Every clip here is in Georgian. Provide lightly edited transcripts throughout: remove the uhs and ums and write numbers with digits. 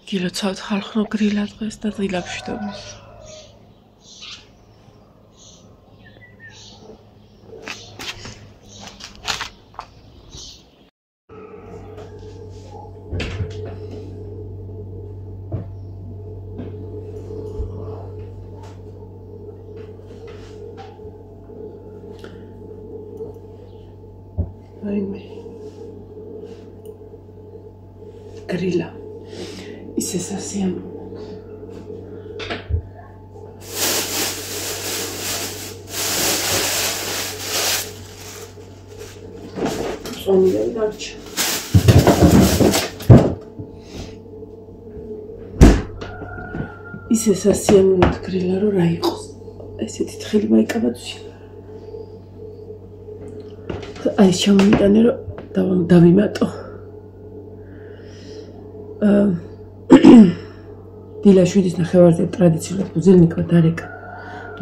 გილოცავთ ხალხო გრილა დღეს და დილაფში დომის. Aime. Grilla. Είσαι σασία μου. Ψώνει δεν δάρτια. Είσαι σασία μου με το κρυλάρο ράιχος. Εσύ τι τխέλει μα იკαβατουσία. Ai შემოვიდა რომ დავიმატო. დილაშვილის ნახევარზე ტრადიციულად ბუზელნიკმა დარეკა,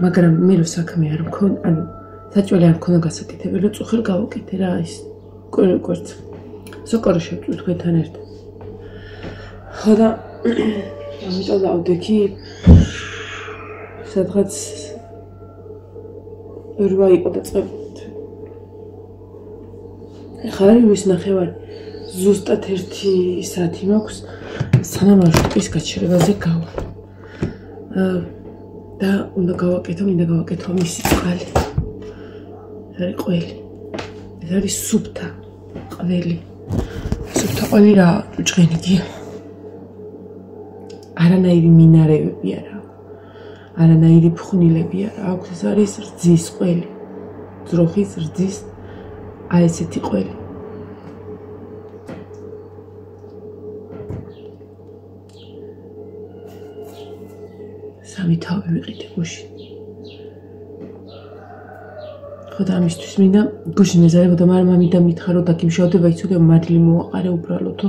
მაგრამ მე რო საქმე არ მქონდა, ანუ საჭველი არ მქონდა გასაკეთებელი, რომ წუხელ გავუკეთე რა ის კვერც. სოკორო შევწვით თქვენთან ერთად. ხო და ამიტომ დავდექი სადღაც 8 იყო დაწყებული. ხარი ვის ნახევარი ზუსტად 1 საათი მაქვს სანამ მარშრუტის გაჩერებაზე გავა და უნდა გავაკეთო მისი წყალი ეს არის ყველი ეს არის სუფთა ყველი სუფთა ყველი რა ჭუჭღენიგია არანაირი მინარევები არა არანაირი ფხვნილები არა აქვს ეს არის რძის ყველი ძროხის რძის აი ესეთი ყველი სამი თავი ვიყიდე გუშინ ხო და ამისთვის მინდა გუშინ ეზარებოდა მაგრამ ამიტომ მითხრა რომ დაგიმშავდება იცოდე მადლი მოაყარე უბრალოდო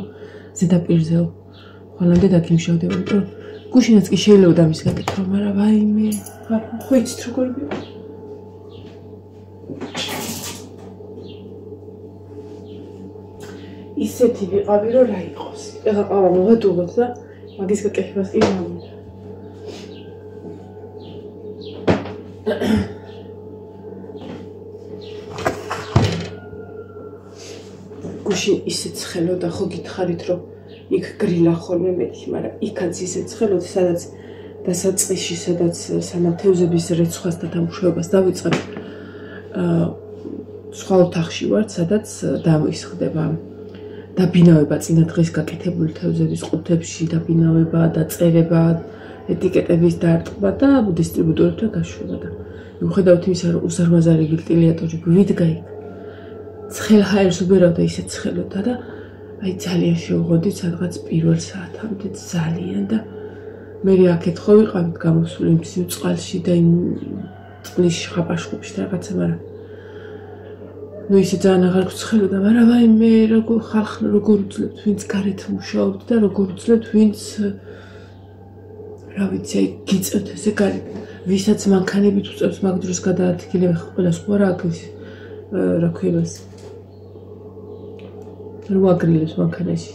ზედაპირზეო ხოლმე დაგიმშავდება იმიტომ გუშინაც კი შეიძლება დამის გაკეთება მაგრამ ვაიმე ხო იცით როგორ ვიყო ისეთი ვიყავი რომ რა იყოს ეხლა ყავა მოვადუღოთ და მაგის გაკეთებას კი მომიდა გუშინ ისე ცხელოდა ხო გითხარით რომ იქ გრილა ხოლმე მეტი მაგრამ იქაც ისე ცხელოდა სადაც დასაწყისში სადაც სანათეუზების რეცხვას და დამუშავებას დავიწყებ სხვა ოთახში ვარ სადაც დამისხდება დაბინავება წინა დღეს გაკეთებული თევზების ყუთებში დაბინავება და წერება ეტიკეტების დარტყმა და დისტრიბუტორებთან გაშვება და მიუხედავად იმისა რომ უზარმაზარი ვენტილატორი გვიდგა იქ ცხელ ჰაერს უბერავდა ისე ცხელოდა და აი ძალიან შევღოდით სადღაც პირველ საათამდე ძალიან და მე აქეთ ხო ვიყავით გამოსული მცირ წყალში და იმ წყლის ხაპაშხუბში რაღაცა მაგრამ ნუ ისე ძალიან აღარ გცხელოდა მაგრამ ვაიმე როგორ ხალხ როგორ უძლებთ ვინც გარეთ მუშაობთ და როგორ უძლებთ ვინც რა ვიცი გიწევთ ესე გარეთ ვისაც მანქანებით უწევთ მაგ დროს გადაადგილებ ყველას ხო რა აქვს რა ქვია რო აგრილებს მანქანაში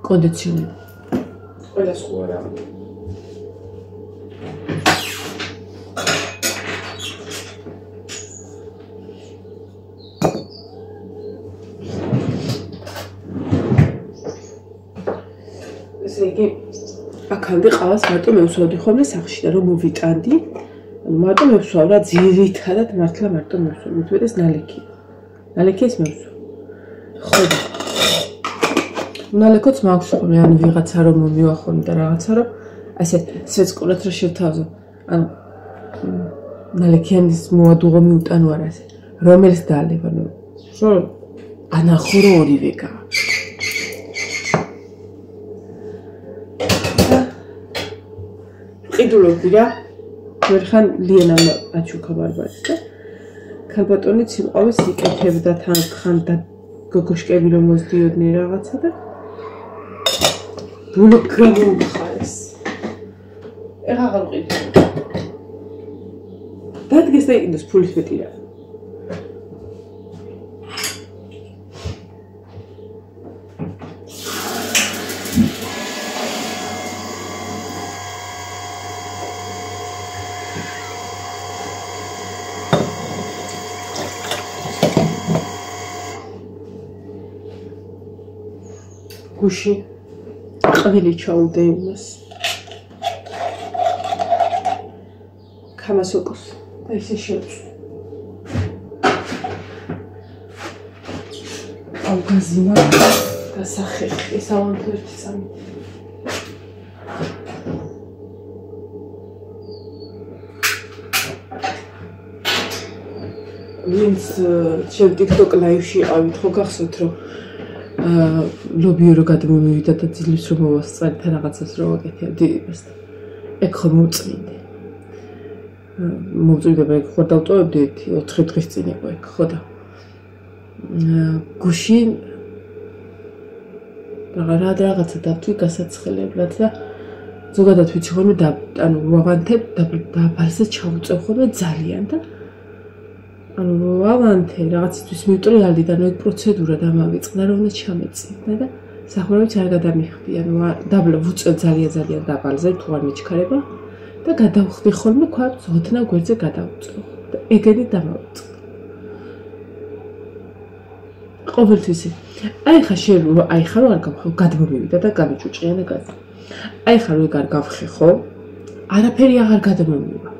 კონდიციონერი ყველას ხო რა ესე იგი აქამდე ყავას მარტო მევსვავდი ხოლმე სახში და რომ მოვიტანდი მარტო მევსვავ რა ძირითადად მართლა მარტო მევსვავ მithmetes ნალექის მევსვავ ხო ნალექოც მაქვს ხოლმე ანუ ვიღაცა რომ მივახონი და რაღაცა რომ ასე სეცკურად რა შევთავაზო ანუ ნალექიანის მოადუღო მიუტანო არა ასე რომელიც დალებ ანუ რომ ანახო ორივე გა ყიდულობდი რა ვერხან ლიანამ აჩუქა ბარბარეს და ქალბატონიც იმყავეს იკეთებდა თან და გოგოშკები რომ მოძდიოდნენ რაღაცა და ბულო გამომხარეს ეხა აღარ ვყიდე დადგეს და იყიდოს ფულის მეტი რა გუში ყველი ჩაუდე იმას კამასოკოს და ისე შევწვი ავგაზინა და სახეხი სალონთო ერთი სამი ვინც ჩემ TikTok live-ში ავით ხო გახსოვთ რომ ლობიო რო გადმოვიდა და ძილებს რომ მოვასწრეთ რაღაცას რო ვაკეთებდი იმას ეგ ხო მოწმინდე მოვწვიდა მე ხო დავტოვებდი 4 დღის წინ იყო ეგ ხო და გუში რაღაცა დავთვი გასაცხელებლად და ზოგადად ვიცი ხოლმე და ანუ ვავანთებ და ბალზე ჩავუწევ ხოლმე ძალიან და ანუ ავანთე რაღაცისთვის მივტრიალდი და ნუ პროცედურა დამავიწყდა რომ უნდა ჩამეწინა და სახურავით არ გადამიხდი ანუ დაბლა ვუწევ ძალიან დაბალზე თუ არ მიჩქარება და გადავხდი ხოლმე ქვაც ოდნა გვერდზე გადავუწევ და ეგენი დამავიწყდა ყოველთვის აი ხა რომ არ გავხო გადმოვიდა და გამიჭუჭია და გაზ აი ხა რო არ გავხე ხო არაფერი აღარ გადმოვიდა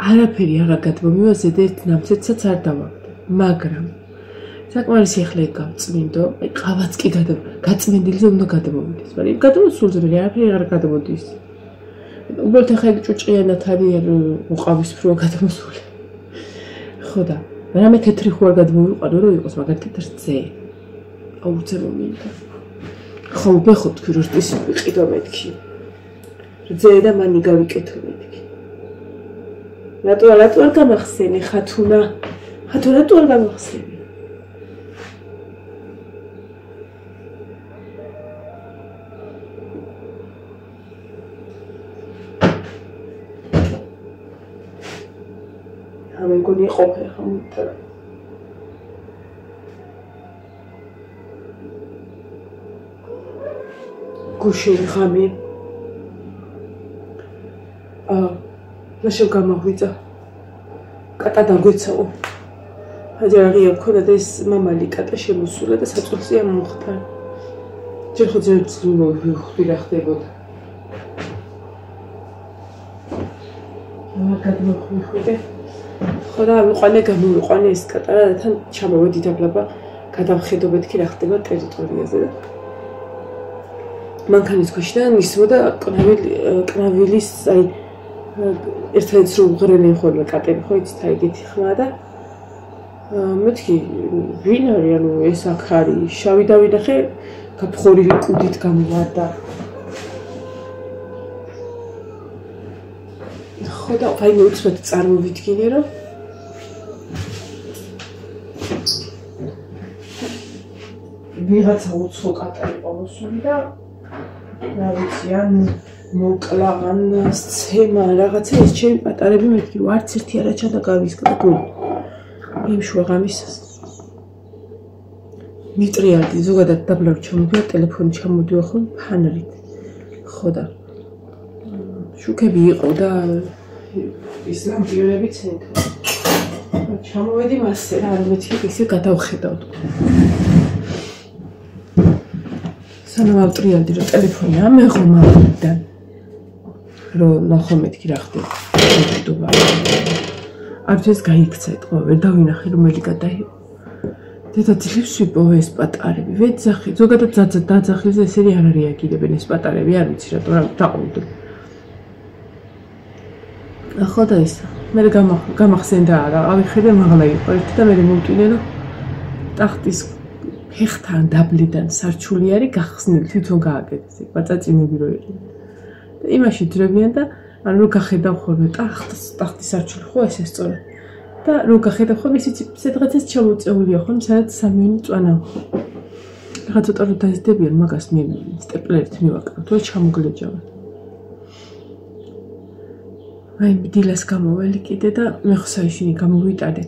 არაფერი აღარ გადმომივა ზედეთ ნამცეცაც არ დავაგდე მაგრამ საკმარისი ახლა გავწმინდო აი ყავაც კი გაწმენდილზე უნდა გადმოვიდეს მაგრამ გადმოსულზე არაფერი აღარ გადმოდის უბრალოდ ახლა ჭუჭიანად არის უყავის ფრო გადმოსული ხო და რამე თეთრი ხო არ გადმოვიყვანო რომ იყოს მაგალითად რძე აუცილო მინდა ხო ბეხო თქვი რომ ის ვიყიდო მეთქი რძე და მანი გავიკეთო მეთქი რატო არ გამახსენი ხათუნა რატო არ გამახსენი ამენ გონი ყოფე ხომ გუში ხამი მაშინ გამოვიდა კატა დაგვეცაო აჯერაღია მქონდა და ეს მამალი კატა შემოსულა და საწოლზე ამოხდა ჯერ ხო ძილო ვიხდი ხდებოდა გადმოხვიდე ხო და გამოვიყვანე ეს კატა და თან ჩამოვედი დაბლაბა გადავხედო მეთქი რა ხდება ტერიტორიაზე და მანქანის ქვეშიდან ისმოდა კნავილის აი ერთადერთი რომ უღრენი ხოლმე კატები ხო იცით აი ეგეთი ხმა და მეთქი ვინ არის ანუ ეს აქ არის შავი დავინახე გაფხორილი კუდით გამოვარდა ხო და აი მე უცბად წარმოვიდგინე რომ ვიღაცა უცხო კატა იყო მოსული და რა ვიცი ან მოკლა ან სცემა რაღაცა ეს ჩემი პატარები მეთქი რომ არც ერთი არა ჩადაგავისკდა გულ იმ შუაღამისას მიტრიალდი ზოგადად დაბლა ჩამოდია ტელეფონი ჩამოდიო ხო ფანრით ხო და შუქები იყო და ის ლამპიონები ცენტრი ჩამოვედი მასზე რა არ მეთქი ისე გადავხედავ სანამ ავტრიალდი რომ ტელეფონია მე ხო მოვიდა რომ ნახო მეთქი რა ხდება არც ეს გაიქცა ეთქვა ვერ დავინახე რომელი გადაიღო დედა ძლებს ვიპოვე ეს პატარები ვეძახი ზოგადად დაძახილზე ესენი არ რეაგირებენ ეს პატარები არ ვიცი რატო რა დაყოლდო ხო და ის მე გამახსენდა რა ავიხედე მაღლა იყო ერთი და მე მომტვინე რომ ტახტის ფეხთან დაბლიდან სარჩული არის გახსნილი თვითონ გააკეთეს ეგ პაწაწინები რო იყო და იმაში დრევიან და ანუ რო გახედავ ხოლმე ტახტის სარჩული ხო ესე სწორად და რო გახედავ ხოლმე ისიც სადღაცას ჩამოწეულია ხოლმე სადაც სამიანი წვანა რა ცოტა რო დაიზდებიან მაგას მე სტეპლერით მივაკრავ თუ ჩამოგლეჯავ აი დილას გამოველი კიდე და მე ხო საიშინი გამოვიტანე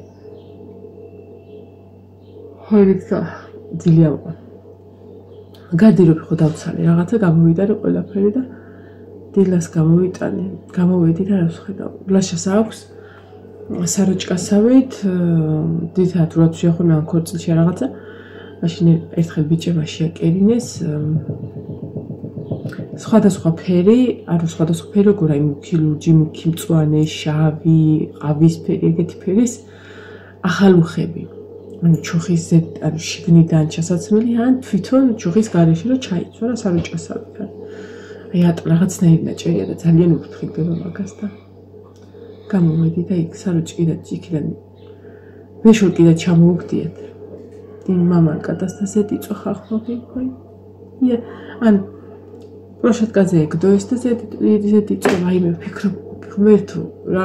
ხოიცა დილია ვიყო გადირობ ხო დავცალე რაღაცა გამოვიტანე ყველაფერი და დილას გამოვიტანე გამოვედი და რას ხედავ ლაშას აქვს საროჭკასავით დიდად როც შეახონა ამ ქორწილში რაღაცა მაშინ ერთხელ ბიჭებმა შეაკერინეს სხვადასხვა ფერი, ანუ სხვადასხვა ფერი როგორ აი მუქი ლურჯი, მუქი მწვანე, შავი, ყავისფერი, ეგეთი ფერის ახალუხები. ანუ ჩუხის ანუ შიგნიდან ჩასაცმელი, ან თვითონ ჩუხის გარეშე რომ ჩაიცვა რა საროჭასავიდან. აი რაღაცნაირი ნაჭერია და ძალიან უფრთხილდება მაგას და გამოვედი და იქ საროჭიდან იქიდან მეშორკი და ჩამოვგდიათ. ინ მამან კატასტროფა იწვა ხალხი ხოი. ია ან პროშატკაზე ეგდოეს და ზედი იწვა აი მე ვფიქრობ ღმერთო რა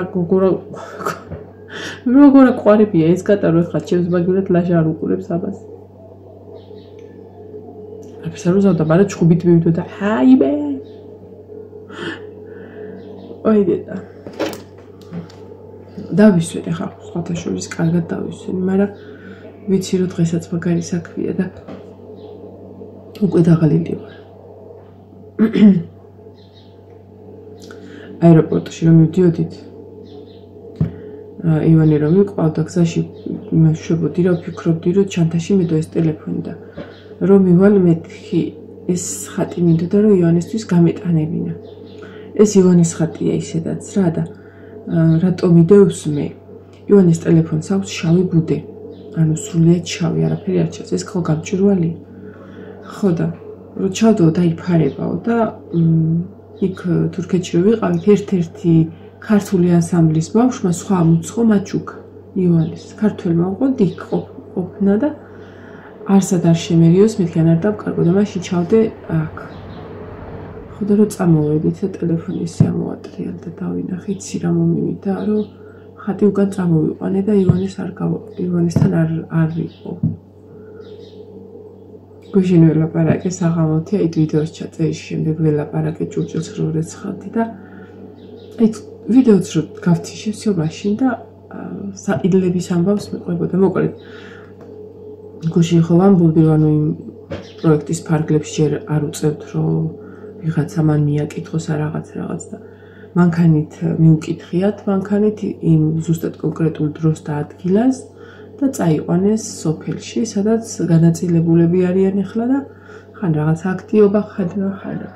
როგორ ყვარებია ეს კატარო ხა ჩემს მაგივრად ლაშა არ უყურებს აბას. აფსარუზა და მარა ჩხუბით მივიდო და ჰაიბე. ოი დედა. დავისვენ ხა სხვათა შორის კარგად დავისვენ, მაგრამ ვიცი რომ დღესაც მაგარი საქმეა და უკვე დაღალილი ვარ. აეროპორტში რომ მივდიოდით ივანი რომ მიყავდა გზაში მეშვებოდი რა ვფიქრობდი რომ ჩანთაში მედო ეს ტელეფონი და რომ მივალ მეთქი ეს ხატი მინდოდა რომ ივანისთვის გამეტანებინა. ეს ივანის ხატია ისედაც რა და რატომ იდევს მე ივანის ტელეფონს აქვს შავი ბუდე. ანუ სრულიად შავი, არაფერი არ ჩანს. ეს ხო გამჭვირვალე? ხო და რომ ჩავდო დაიფარებაო და იქ თურქეთში რომ ვიყავით ერთ-ერთი ქართული ანსამბლის ბავშვმა სხვა მოცხო მაჩუკა ივანის. ქართველმა უყოდ იქ ყოფნა და არსად არ შემერიოს მეთქიან არ დავკარგო და მაშინ ჩავდე აქ. ხო და რომ წამოვედით და ტელეფონი ისე ამოვატრიალ და დავინახეთ სირა მომივიდა რომ ხატი უკან წამოვიყვანე და ივანესთან არ იყო. გუშინ ველაპარაკე საღამოთი, აი ვიდეოს ჩაწერის შემდეგ ველაპარაკე ჭურჭელს რო რეცხავდი და აი ვიდეოც რო გავთი შევსო მაშინ და საიდლების ამბავს მეყვებოდა. მოკლედ გუშინ ხო ვამბობდი რომ იმ პროექტის ფარგლებს ჯერ არ უწევთ რომ ვიღაცა მან მიაკითხოს რაღაც და მანქანით მიუკითხიათ, მანქანით იმ ზუსტად კონკრეტულ დროს და ადგილას და წაიყვანეს სოფელში, სადაც განაწილებულები არიან ახლა და ხან რაღაც აქტიობა ხადნა.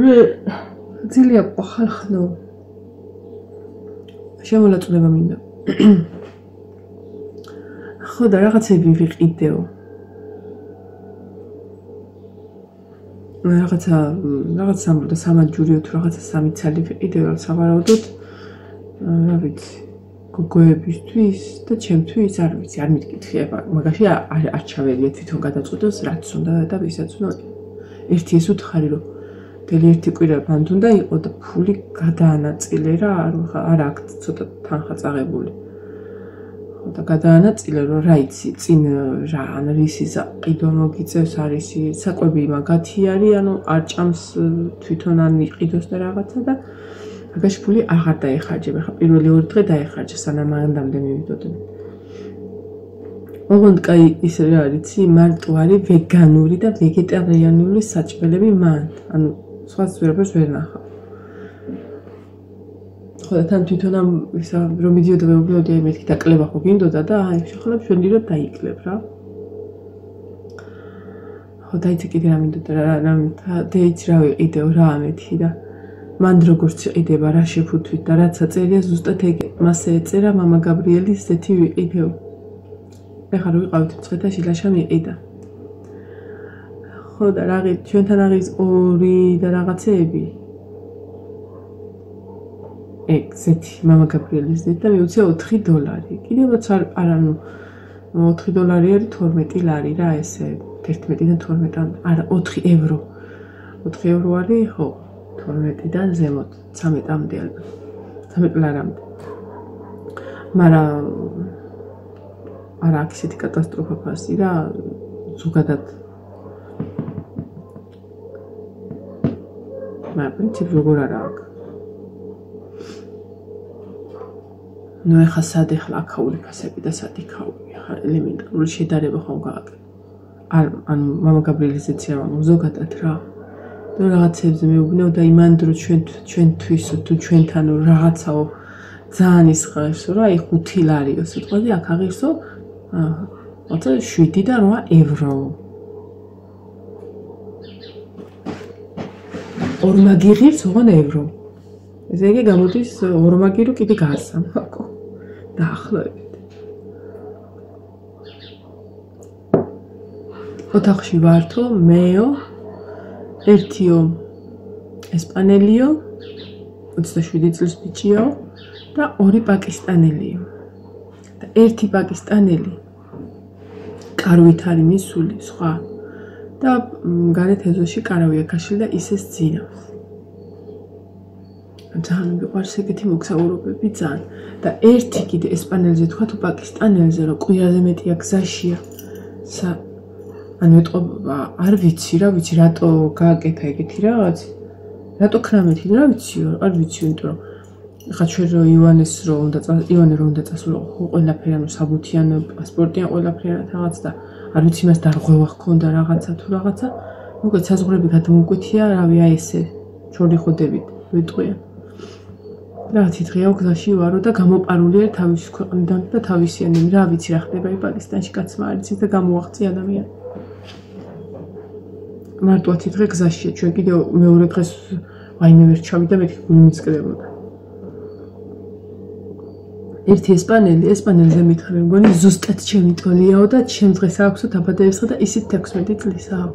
მე ძილია ხალხნო. შემოლაწუნება მინდა. ხო და რაღაცები ვიყიდეო. რაღაცა ამბობდა სამაჯურიო თუ რაღაცა სამი ცალი ვიყიდეო, სავარაუდოდ რა ვიცი. გოგოებისთვის და ჩემთვის არ ვიცი, არ მიკითხი, მაგაში არ ჩავერიე თვითონ გადაწყვეტოს რაც უნდა და ვისაც უნდა. ერთი ეს უთხარი რომ მთელი ერთი კვირა მანდ უნდა იყო და ფული გადაანაწილე რა, არ აქ ცოტა თანხა წაღებული. ხო და გადაანაწილე რომ რა იცი, წინ რა ან რისი საყიდვა მოგიწევს, არის საკვები მაგათი არის, ანუ არ ჭამს თვითონ ან იყიდოს და რაღაცა და მაგაში ფული აღარ დაეხარჯება. ხა პირველი ორი დღე დაეხარჯა, სანამ მანდამდე მივიდოდნენ. ოღონდ კაი ის რა არიცი, მარტო არის ვეგანური და ვეგეტარიანული საჭმელები მან. ანუ სხვა ვერაფერს ვერ ნახავ. ხო და თან თვითონ ამ ისა რომ მიდიოდა ვეუბნოდი აი მეთქი დაკლება ხო გინდოდა და აი შეხლა ჩვენი რომ დაიკლებ რა. ხო დაიცი კიდე რა მინდოდა რა დეიც რა ვიყიდეო რა ამეთი და მან როგორც იყიდება რა შეფუთვით და რაც აწერია ზუსტად ეგ მასე ეწერა მამა გაბრიელის ზეთი ვიყიდეო. ეხლა რო ვიყავით მცხეთაში ლაშა მიყიდა. ხო და რაღაც ჩვენთან არის ორი და რაღაცეები. ეგ ზეთი მამა გაბრიელის ზეთი და მიუცია $4. კიდევაც არანუ $4 არის 12 ლარი რა ესე 11-დან 12-მდე არა 4 ევრო. 4 ევრო არის ხო 12-დან ზემოთ 13-მდე ალბათ 13 ლარამდე. მაგრამ არა აქ ისეთი კატასტროფა ფასი რა ზოგადად მაგრამ პრინციპი როგორ არა აქ. ნუ ეხა სად ეხლა აქაური ფასები და სად იქაური ეხა ელემენტარული შედარება ხომ გააკეთე. ანუ მამა გაბრიელის ზეცია ზოგადად რა. და რაღაცებზე მეუბნეო და იმან დრო ჩვენთვის თუ ჩვენთან რაღაცაო ძალიან ის ღირსო რა აი 5 ლარიო სიტყვაზე აქ აღირსო Ото 7 და 8 ევრო. ორმაგი ღირს ოღონ ევრო. ესე იგი გამოდის ორმაგი რო კიდე გაასამაკო. დაახლოებით. ოთახში ვართო, მეო, ერთიო ესპანელიო, 27 წლის ბიჭიო და 2 პაკისტანელიო. და ერთი პაკისტანელი კარვით არის მისული, სხვა და გარეთ ეზოში კარავია ქაშილი და ისეს ძინავს. ძალიან მიყვარს ეგეთი მოგზაურობები ძალიან და ერთი კიდე ესპანელზე თქვა თუ პაკისტანელზე რომ კვირაზე მეტია გზაშია. ანუ ეტყობა არ ვიცი რა ვიცი რატო გააკეთა ეგეთი რაღაც. რატო ქრამეთი რა ვიციო, არ ვიცი, იმიტომ რომ ხა ჩვენ რო ივანე რო უნდა წასულიყო ყველაფერი ანუ საბუთიან პასპორტიან ყველაფერი რაღაც და არ ვიცი მას დარღვევა ჰქონდა რაღაცა თუ რაღაცა. მოგეთ საზღვრები გადმოუკვეთია, რავი აი ესე ჩორი ხოდებით ვიტყვია. რაღაცი დღეა გზაში ვარო და გამოპარული არ თავის ქვეყნიდან და თავისიანი რა ვიცი რა ხდება პაკისტანში კაცმა არ იცის და გამოაღწია ადამიანი. მარტო 10 დღე გზაშია ჩვენ კიდევ მეორე დღეს ვაიმე ვერ ჩავიდა მეთქი გული მიწკდებოდა. ერთი ესპანელზე მითხრე მგონი ზუსტად ჩემი ტოლიაო და ჩემ დღეს აქვსო დაბადებისდღე და ისიც 16 წლისაა.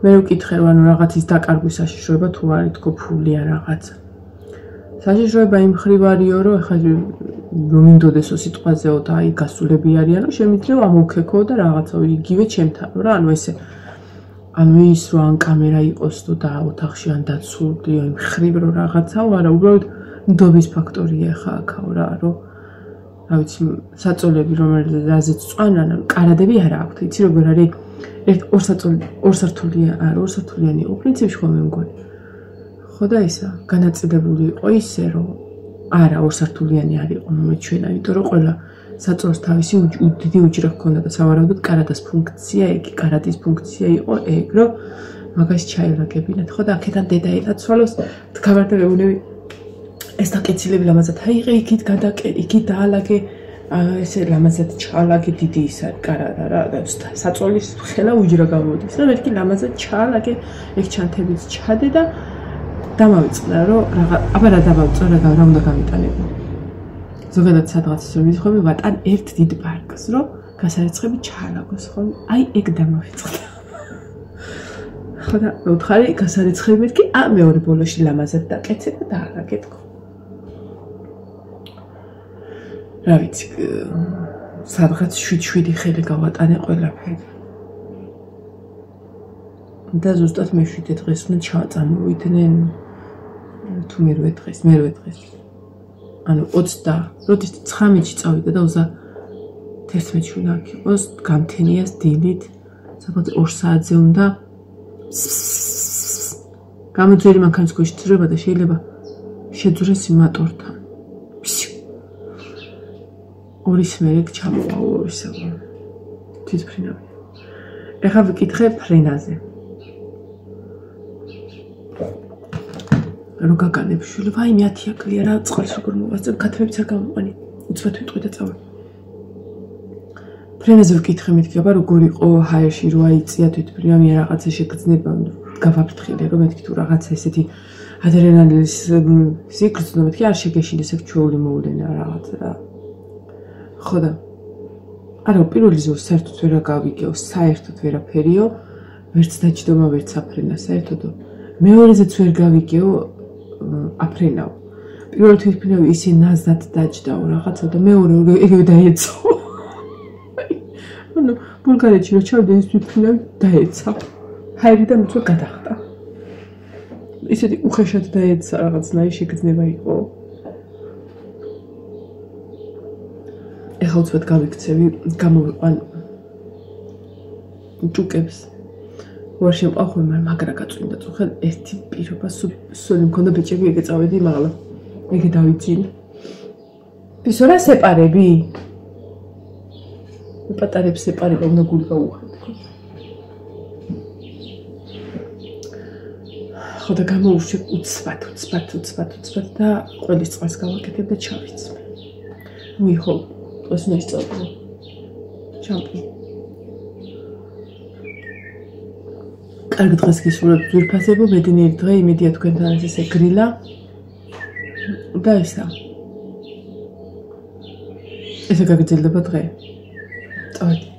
მე ვკითხე რომ ანუ რაღაცის დაკარგვის საშიშროება თუ არ ითქო ფულია რაღაცა. საშიშროება იმ ხრივ არისო რომ ეხლა რომ მინდოდესო სიტყვაზეო და აი გასულები არიან რომ შემიძლია ამოვქეკო და რაღაცა იგივე ჩემთან რა ანუ ესე ანუ ის რომ ან კამერა იყოს თუ და ოთახში ან დაცული იმ ხრივ რომ რაღაცაო არა უბრალოდ ნდობის ფაქტორია ხა აქაო რა რომ რა ვიცი საწოლები რომელზეც წვანან კარადები არა აქვთ იცი როგორ არის ორსართულიანი იყო პრინციპში ხომ მე მგონი ხო და ისა განაწილებული იყო ისე რომ არა ორსართულიანი არ იყო მე ჩვენა იმიტომ რომ ყველა საწოლს თავისი დიდი უჯრა ჰქონდა და სავარაუდოდ კარადას ფუნქცია იგი კარადის ფუნქცია იყო ეგ რომ მაგას ჩაილაგებინათ ხო და აქედან დედა ეტაცვალოს თქვარდაეუნები ეს დაკეცილები ლამაზად აიღე იქით გადაკე იქით დაალაგე ესე ლამაზად ჩაალაგე დიდი ის არის კარადა რა და საწოლის ხელა უჯრა გამოდის და მეთქი ლამაზად ჩაალაგე ეგ ჩანთებიც ჩადე და დამავიწყდა რომ აბა რა დავავწო რა უნდა გამიტანებო ზოგადად სადღაც ისე მითხოვე ვატან ერთ დიდ პარკს რომ გასარიცხები ჩაალაგოს ხო აი ეგ დამავიწყდა ხო და მეუთხარი გასარიცხები მეთქი მეორე ბოლოში ლამაზად დაკეთე და დაალაგე თქო რა ვიცი სადღაც 7 ხელი გავატანე ყველაფერი და ზუსტად მე 7 დღეს უნდა ჩავაწამოვიდნენ თუ მერვე დღეს ანუ 20 როდის 19-ში წავიდა და 11-ში უნდა იქოს გამთენიას დილით საბოლოოდ 2 საათზე უნდა გამოძვერი მანქანის ქვეშ ძრება და შეიძლება შეძვრეს იმატორთან ორის მერე ჩამოვა ისე თვითფრინავი ეხლა ვიკითხე ფრენაზე რო გაგანებ შვილი ვაი მე 10 აკლია რა წყალს როგორ მოვასწრებ ქათმებიც არ გამოვყანი უცბად ვიტყვი და წავე ფრენაზე ვკითხე მეთქი აბა როგორ იყო ჰაერში რო აიწია თვითფრინავი რაღაცა შეგრძნება გავაფრთხილე რომ მეთქი თუ რაღაცა ესეთი ადრენალინის სიგრძნო მეთქი არ შეგეშინდეს ეგ ჩვეული მოვლენა რაღაცა რა ხო და არა პირველი ზო საერთოდ ვერ გავიგეო საერთოდ ვერაფერიო ვერც დაჯდომა ვერც აფრენა საერთოდ მეორეზეც ვერ გავიგეო აფრენაო პირველ თვითფრინავი ისე ნაზად დაჯდაო რაღაცა და მეორე ეგრევე დაეცო ანუ ბულგარეთში რო ჩავდი ეს თვითფრინავი დაეცა ჰაერიდან უცბად გადახტა ისეთი უხეშად დაეცა რაღაცნაირი შეგრძნება იყო ეხლა უცბად გავიქცევი გამოვიყვან ჭუკებს ვარ შემყავ მაგრა გაწვინდა წუხელ ერთი პირობა სული მქონდა ბეჭები ეგე წავედი მაღლა ეგე დავიძინე ისო რა სეპარები პატარებს სეპარება უნდა გული გაუხადო ხო და გამოუშვი უცბად და ყველის წყალს გავაკეთებ და ჩავიცმე მიხო ეს უნდა ისწავლო. ჩამპი. კარგი დღეს გისურვებთ ძვირფასებო, ბედნიერი დღე, იმედია თქვენთან ესე გრილა. და ისა. ესე გაგრძელდება დღე. წავედი.